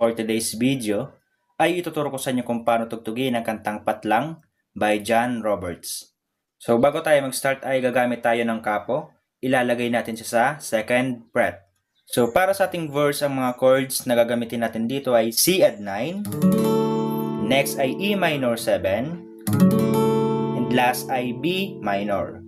For today's video ay ituturo ko sa inyo kung paano tugtugin ang kantang Patlang by John Roberts. So bago tayo mag-start ay gagamit tayo ng kapo. Ilalagay natin siya sa second fret. So para sa ating verse, ang mga chords na gagamitin natin dito ay C add 9, next ay E minor 7, and last ay B minor.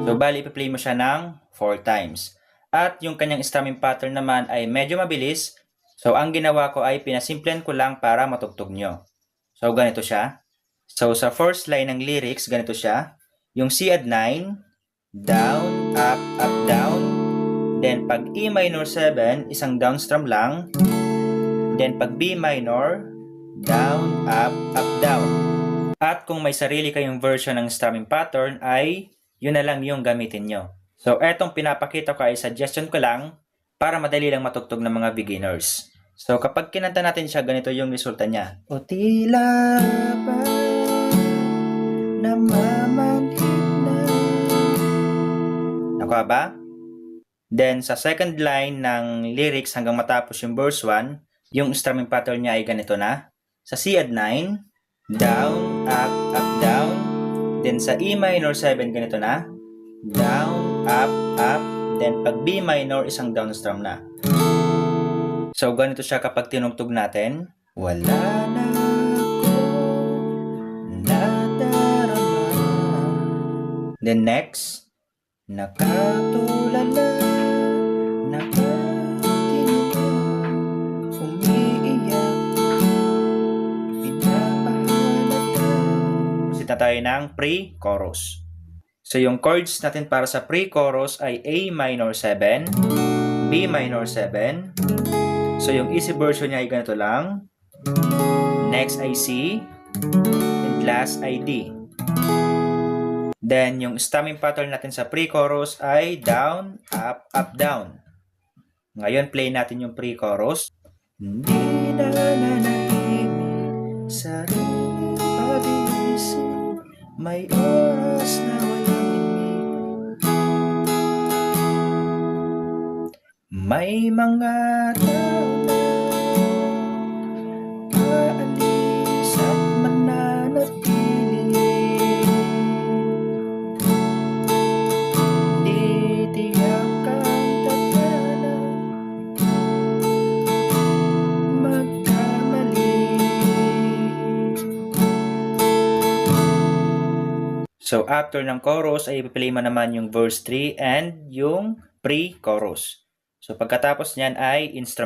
So bali ipi-play mo siya ng 4 times. At yung kanyang strumming pattern naman ay medyo mabilis. So ang ginawa ko ay pinasimplen ko lang para matugtog nyo. So ganito siya. So sa first line ng lyrics, ganito siya. Yung C add 9, down, up, up, down. Then pag E minor 7, isang down strum lang. Then pag B minor, down, up, up, down. At kung may sarili kayong version ng strumming pattern ay yun na lang yung gamitin nyo. So etong pinapakita ko ay suggestion ko lang para madali lang matugtog ng mga beginners. So kapag kinanta natin siya, ganito yung resulta niya. O tila ba namamanhid na. Nakuha ba? Then sa second line ng lyrics hanggang matapos yung verse 1, yung strumming pattern niya ay ganito na. Sa C add 9, down, up, up, down. Then sa E minor 7, ganito na. Down, up, up. Then pag B minor, isang down strum na. So ganito siya kapag tinugtog natin. Wala na akong nadarama. Then next. Nakatulala, nakatinuka, umiiyak, pinapahalata. Proceed na tayo ng pre-chorus. So yung chords natin para sa pre-chorus ay A minor 7, B minor 7. So yung easy version niya ay ganito lang. Next ay C, and last ay D. Then yung strumming pattern natin sa pre-chorus ay down, up, up, down. Ngayon play natin yung pre-chorus. Hindi na nanahimik, sariling pag-iisip, may oras na may mga tao na aalis at mananatili. Di tiyak ang tadhana magkamali. So after ng chorus ay ipi-play mo naman yung verse 3 and yung pre-chorus. So pagkatapos niyan ay instrument.